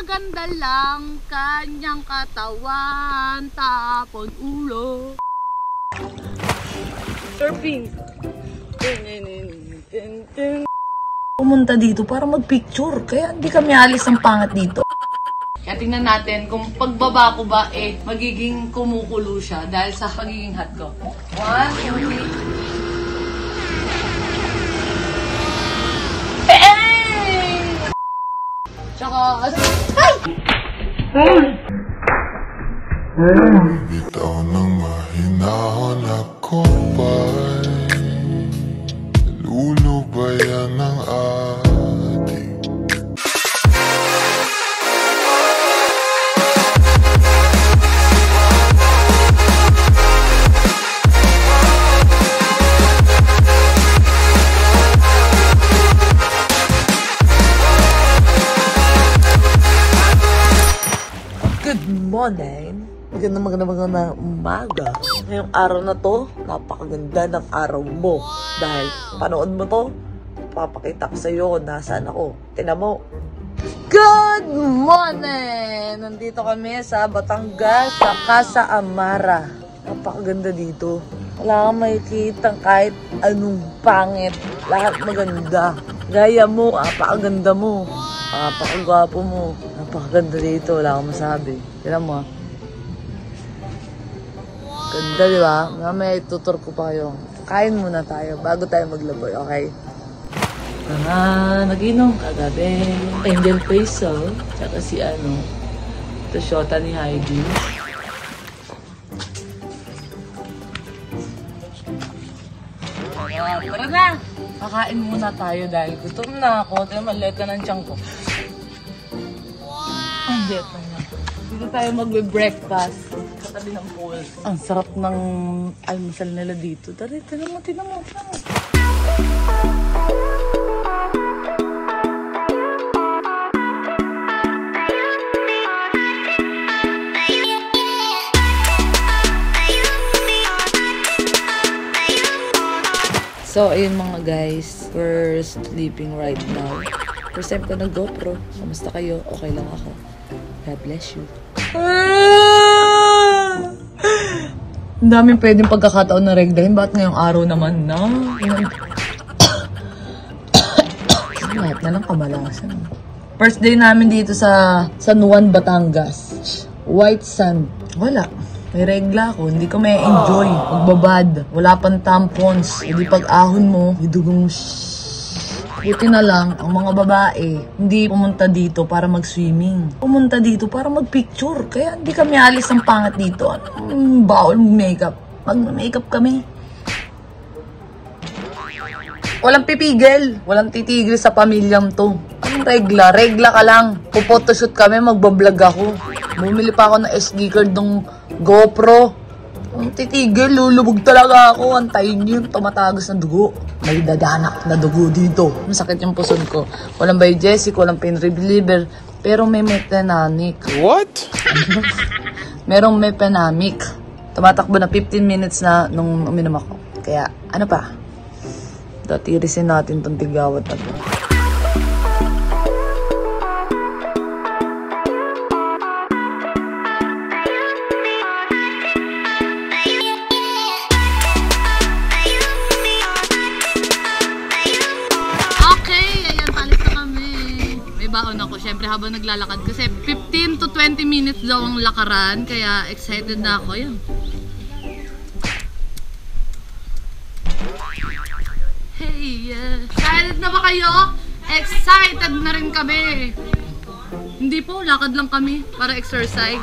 Maganda lang kanyang katawan, tapon ulo. Surfing. Pumunta dito para magpicture, kaya hindi kami alis ng pangat dito. Kaya tingnan natin kung pagbaba ko ba magiging kumukulo siya dahil sa pagiging hot ko. 1, 2, 3. Tsaka, Bitaw ng mahinahon ako ba'y lulubayan ng ating Good morning! Magandang umaga. Ngayong araw na to, napakaganda ng araw mo. Dahil panood mo to, papakita ko sa'yo kung nasaan ako. Tingnan mo. Good morning! Nandito kami sa Batangas, sa Casa Amara. Napakaganda dito. Wala kang makikita kahit anong pangit. Lahat maganda. Gaya mo, napakaganda mo. Napakagwapo mo. Napakaganda dito, wala akong masabi. Tignan mo. Ganda, di ba? Mamaya itutur ko pa kayo. Kain muna tayo bago tayo maglaboy, okay? Nag-inom kagabi. Angel Face, oh. Tsaka si ito shota ni Heidi. Tara na! Kakain muna tayo dahil gutom na ako. Tignan, maliit na ng tiyan ko. Ang liit na nga. Dito tayo magbe-breakfast. Katabi ng pool. Ang sarap ng almusal nila dito. Tara, tignan mo. So, ayun mga guys, we're sleeping right now. First time ko na GoPro. Kamusta kayo? Okay lang ako. God bless you. Ang daming pwedeng pagkakataon na reglahin. Ba't ngayong araw naman na? Lahat na lang kamalasan. First day namin dito sa San Juan, Batangas. White sand. Wala. May regla ako, hindi ko may enjoy. Magbabad, wala pang tampons. Hindi pag-ahon mo, idugong buti na lang, ang mga babae, hindi pumunta dito para mag-swimming. Pumunta dito para mag-picture. Kaya hindi kami alis ng pangat dito. Bawal mag-makeup. Mag-makeup kami. Walang pipigil. Walang titigil sa pamilyang to. Anong regla? Regla ka lang. Pupotoshoot kami, magbablog ako. Bumili pa ako ng SD card ng GoPro. Ang titigil, lulubog talaga ako. Antayin yun, tumatagos ng dugo. May dadanak na dugo dito. Masakit yung puson ko. Walang biogesic, walang pain reliever. Pero may mepenamic. What? Merong mepenamic. Tumatakbo na 15 minutes na nung uminom ako. Kaya, ano pa? Tatirisin natin tong tigawat na to. Baon ako, syempre habang naglalakad kasi 15 to 20 minutes daw ang lakaran, kaya excited na ako. Yan. Hey, excited na ba kayo? Excited na rin kami. Hindi po, lakad lang kami para exercise.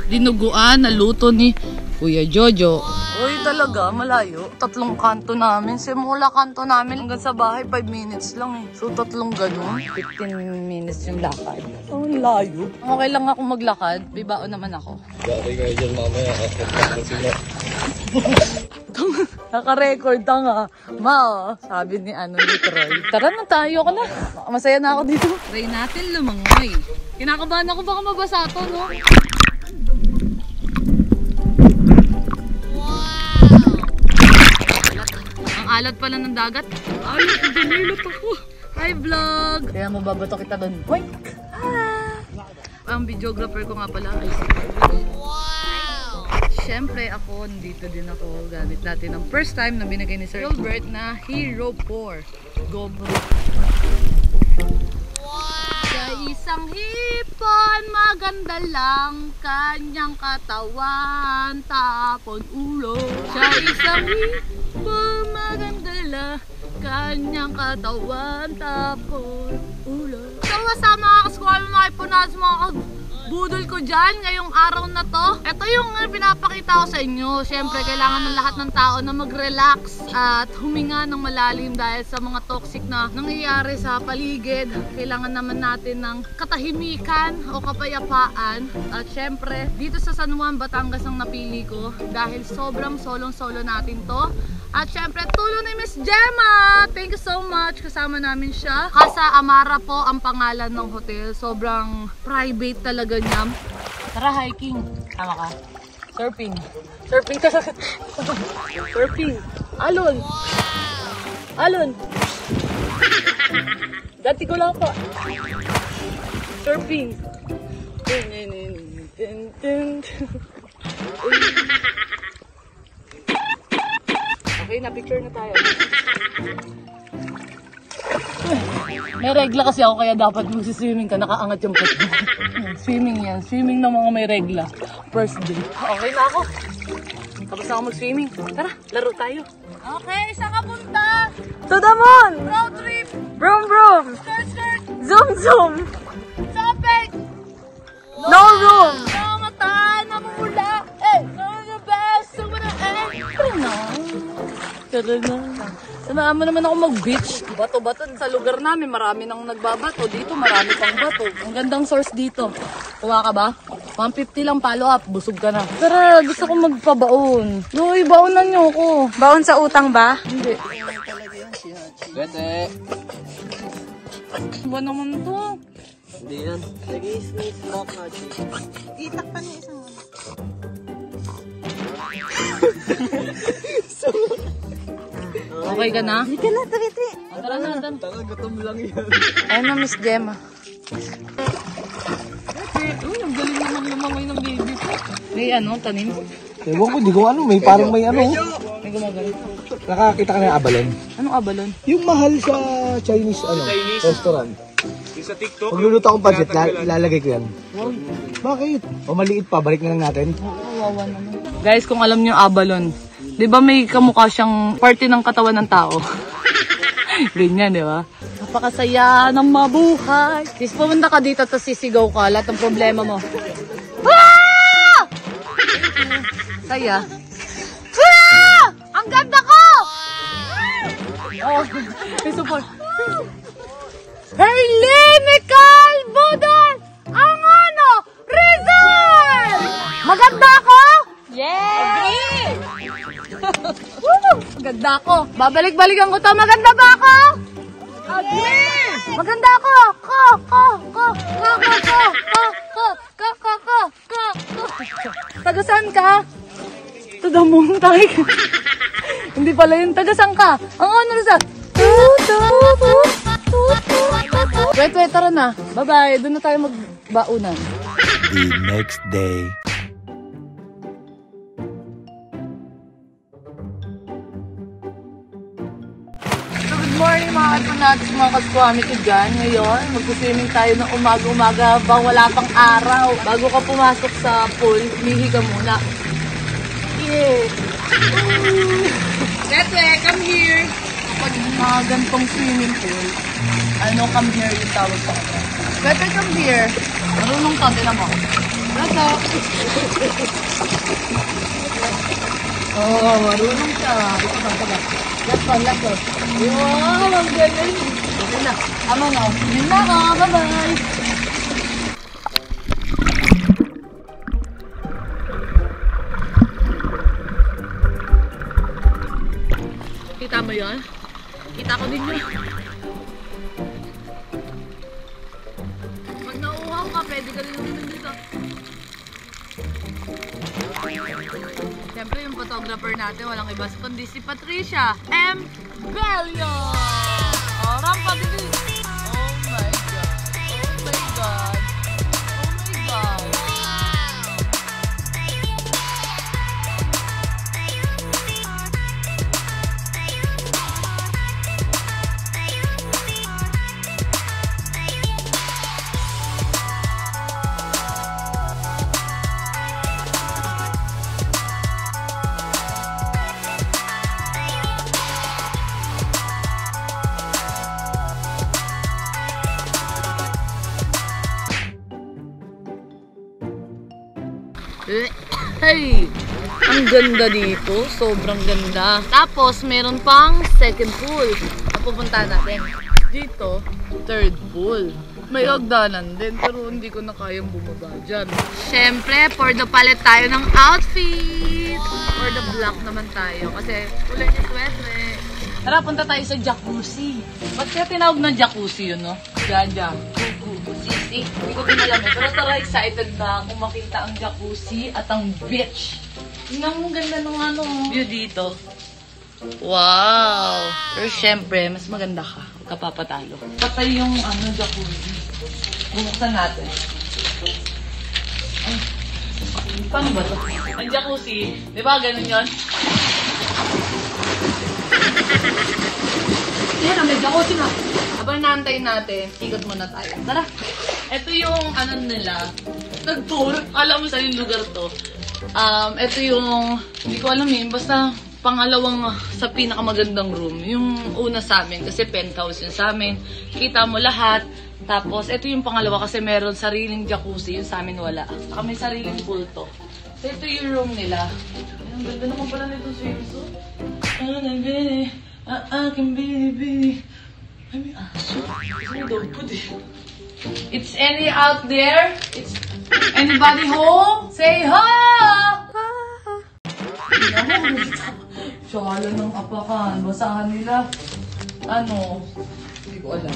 Dinuguan na luto ni Kuya Jojo. Uy, talaga, malayo. 3 kanto namin. Simula kanto namin hanggang sa bahay, 5 minutes lang eh. So, 3 ganun. 15 minutes yung lakad. Oh, layo. Okay lang ako maglakad. Bibaon naman ako. Dati kayo dyan mamaya. Ako sila. Naka-record ka nga. Sabi ni Troy. Tara na tayo ka na. Masaya na ako dito. Try natin lumangoy. Kinakabahan ako baka mabasa to, no? Alat pala ng dagat. Alat, dinilot ako. Hi vlog! Kaya mababato kita doon. Boink! Ang videographer ko nga pala ay si Marvin. Siyempre ako, nandito din ako. Gamit natin ang first time na binigay ni Sir Gilbert na Hero 4 GoPro. Sa isang hipon, maganda lang kanyang katawan, tapon ulo. Sa isang hipon, maganda lang kanyang katawan, tapon ulo. So what's up mga kaskwal, mga ipunas, mga budol ko dyan ngayong araw na to. Ito yung pinapakita ko sa inyo. Siyempre, kailangan ng lahat ng tao na mag-relax at huminga ng malalim dahil sa mga toxic na nangyayari sa paligid. Kailangan naman natin ng katahimikan o kapayapaan. At siyempre, dito sa San Juan, Batangas ang napili ko dahil sobrang solong-solo natin to. At syempre, tulong ni Miss Gemma! Thank you so much! Kasama namin siya. Casa Amara po ang pangalan ng hotel. Sobrang private talaga niya. Tara, hiking. Tama ka. Surfing. Surfing. Surfing. Alon. Alon. Dati ko lang po. Surfing. Okay, na-picture na tayo. May regla kasi ako kaya dapat magsiswimming ka, nakaangat yung pet mo. Swimming yan. Swimming ng mga may regla. First day. Okay na ako. Tapos na ako mag-swimming. Tara, laro tayo. Okay, saan ka punta? To the moon! Road trip! Broom broom! Skirt, skirt! Zoom zoom! Shopping! No room! Namataan! Namumula! Eh! The best! Sumara! Eh! Tara na! Tara na! Samahan mo naman ako mag-beach. Bato-bato sa lugar namin. Marami nang nagbabato. Dito marami pang bato. Ang gandang source dito. Kuha ka ba? 150 lang follow up. Busog ka na. Tara, gusto ko magpabaon. Uy, baonan niyo ako. Baon sa utang ba? Hindi. Bete! Ba naman to? Hindi yan. Nag-i-sneeze na ka, Itak pa niya isang Okay ka na? Hindi ka na, tawiti. Tara na, tara. Tanga, gutom lang yan. Ayun na, Miss Gemma. Uy, ang galing naman lumangoy ng baby ko. May ano, tanim? Ewan ko, di ko ano, may parang may ano. May gumagalit. Nakakita ka ng abalon. Anong abalon? Yung mahal sa Chinese, ano, restaurant. Yung sa TikTok. Pag luluto akong budget, lalagay ko yan. Bakit? O maliit pa, balik na lang natin. Kawawa naman. Guys, kung alam niyo yung abalon, di ba may kamukha siyang parte ng katawan ng tao? Ganyan, di ba? Napakasaya ng mabuhay. Sis, pumunta ka dito at sisigaw ka. Lahat ng problema mo. Ah! Saya. Ah! Ang ganda ko! Oh, may support. Herline Calbudan! Ang ano? Rizal! Maganda ako? Yes! Maganda ako. Babalik-balikan ko to. Maganda ba ako? Agree! Maganda ako. Taga saan ka? Taga Muntay. Hindi pala yun. Taga saan ka? Ang ano sa? Wait, tara na. Bye-bye. Doon na tayo magbaunan. The next day. Good morning mga katunatis, mga kaskwami ko dyan. Ngayon, mag-swimming tayo ng umaga-umaga bang wala pang araw. Bago ka pumasok sa pool, lihi ka muna. Yes! Tete, come here! Kapag mga gantong swimming pool, come here yung tawag sa kanya. Tete, come here! Marunong ka, din mo. Tete! Oh, marunong siya. Ito ba? Last one. Wow, ang galing. Okay na. Tama na. Yun na ka. Bye-bye. Kita mo yun? Kita ko din yun. Pag nauuhaw ka, pwede ka rin naman dito. Siyempre yung photographer natin, walang iba kundi si Patricia M. Bello! Oh, rampa din! Oh my God! Oh my God! Oh my Hey! Ang ganda dito. Sobrang ganda. Tapos, meron pang second pool. Ang pupuntahan natin. Dito, third pool. May hagdanan din, pero hindi ko na kayang bumaba dyan. Siyempre, for the palette tayo ng outfit. For the black naman tayo. Kasi kulay ni swerte. Tara, punta tayo sa jacuzzi. Ba't kaya tinawag na jacuzzi yun, no? Jaja. Sisi. Hindi ko pinalamin. Pero tara, excited na kung makita ang jacuzzi at ang beach. Tingnan mo, ganda ng view dito. Wow! Pero syempre, mas maganda ka. Huwag ka papatalo. Patay yung jacuzzi. Bumuksan natin. Ay. Paano ba ito? Ang jacuzzi. Di ba ganun yun? Yan, may jacuzzi na. Habang naantayin natin, ikot muna tayo. Tara! Ito yung nila. Nag-tour. Alam mo sa yung lugar to. Ito yung, hindi ko alam basta pangalawang sa pinakamagandang room. Yung una sa amin, kasi penthouse yun sa amin. Kita mo lahat. Tapos, ito yung pangalawa kasi meron sariling jacuzzi. Yung sa amin wala. Saka may sariling pool to. So, ito yung room nila. Ang ganda naman pala nito swimsuit. Aking bini. Ay, may aso. May dog food eh. It's any out there? It's anybody home? Say ha! Shala ng apakan. Basahan nila. Hindi ko alam.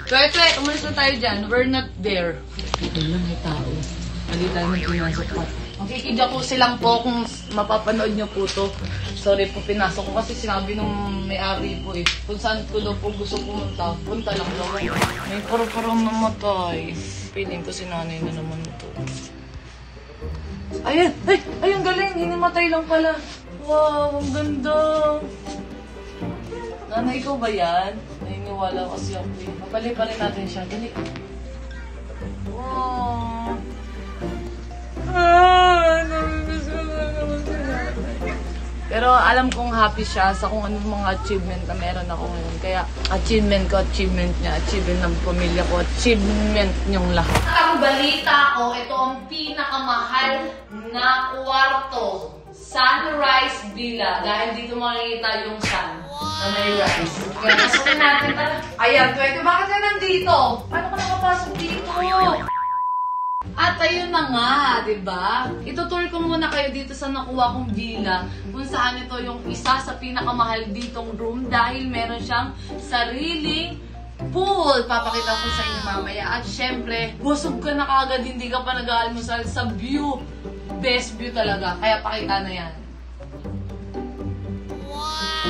Ito, umalis na tayo dyan. We're not there. Wala, may tao. Mali tayo mag-pinasok pa. Makikijacuzzi lang po kung mapapanood nyo po to. Sorry po, pinasok ko kasi sinabi nung may-ari po kung saan ko daw po gusto pumunta, punta lang daw. May parang namatay. Piling ko si nanay na naman ito. Ayan! Ay, ang galing! Hinimatay lang pala. Wow, ang ganda! Nanay ko ba yan? Naniniwala kasi ako eh. Mapali pa rin natin siya. Dali. Wow! Pero alam kong happy siya sa kung anong mga achievement na meron ako ngayon. Kaya achievement ko, achievement niya, achievement ng pamilya ko, achievement niyong lahat. Ang balita ko, ito ang pinakamahal na kwarto. Sunrise Villa. Dahil dito makikita yung sun na may rise. Kaya pasukin natin. Ayan, pwede. Bakit ka nandito? Paano ka nakapasok dito? At ayun na nga, diba? Itutour ko muna kayo dito sa nakuha kong villa kung saan ito yung isa sa pinakamahal ditong room dahil meron siyang sariling pool. Papakita ko sa inyo mamaya. At syempre, busog ka na kagad, hindi ka pa nag-aalmusal sa view. Best view talaga. Kaya pakita na yan.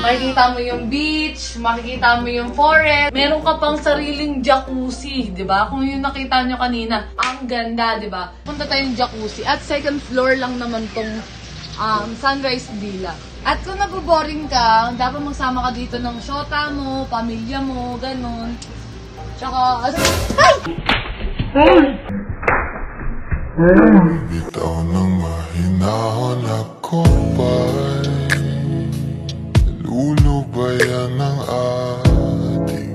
Makikita mo yung beach, makikita mo yung forest. Meron ka pang sariling jacuzzi, di ba? Kung yung nakita nyo kanina, ang ganda, di ba? Punta tayong jacuzzi. At second floor lang naman tong Sunrise Villa. At kung naboboring ka, dapat magsama ka dito ng syota mo, pamilya mo, ganun. Tsaka, Bitaw ng mahinahon ako ba'y lulubayan ng ating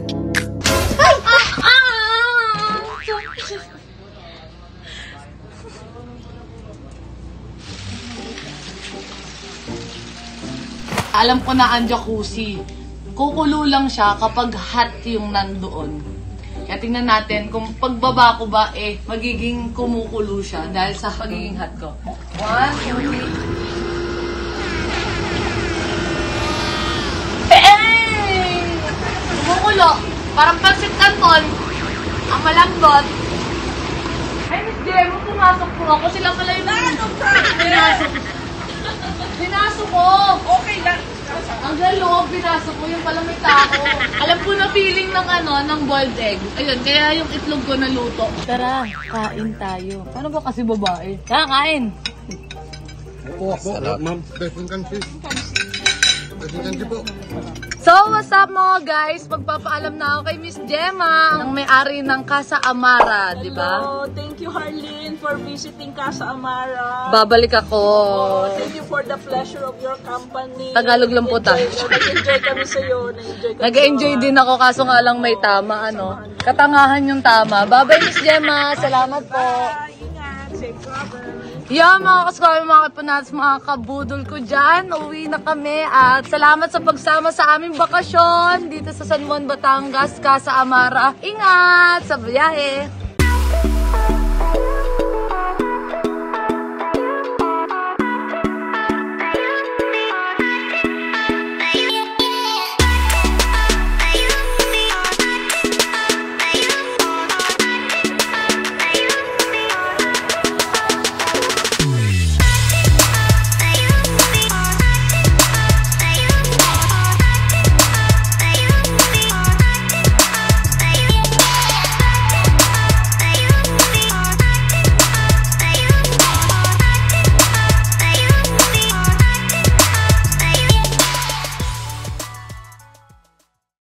Alam ko na ang jacuzzi. Kukulo lang siya kapag hot yung nandoon. Kaya tingnan natin kung pagbaba ko ba magiging kumukulo siya dahil sa pagiging hot ko. 1, 2, 3. Kumukulo. Parang pansit canton. Ang malambot. Ay, Miss Demo, pumasok po ako. Sila pala yung Pinasok ko! Okay lang. Ang loob, pinasok ko. Yung pala may tako. Alam ko na feeling ng boiled egg. Ayun, kaya yung itlog ko naluto. Tara, kain tayo. Paano ba kasi babae? Kain! Sarap, ma'am. Besing kansi. Besing kansi po. So, what's up mga guys? Magpapaalam na ako kay Miss Gemma, ang may-ari ng Casa Amara, di ba? Hello, thank you Harleen for visiting Casa Amara. Babalik ako. Thank you for the pleasure of your company. Tagalog lang po tayo. Nag-enjoy kami sa'yo. Nag-enjoy din ako kaso nga lang may tama, Katangahan yung tama. Bye-bye Miss Gemma. Salamat po. Ingat. Safe travels. Yeah, mga kaskwami, mga kapanats, mga kabudol ko dyan. Uwi na kami at salamat sa pagsama sa aming bakasyon dito sa San Juan, Batangas, Casa Amara. Ingat sa biyahe!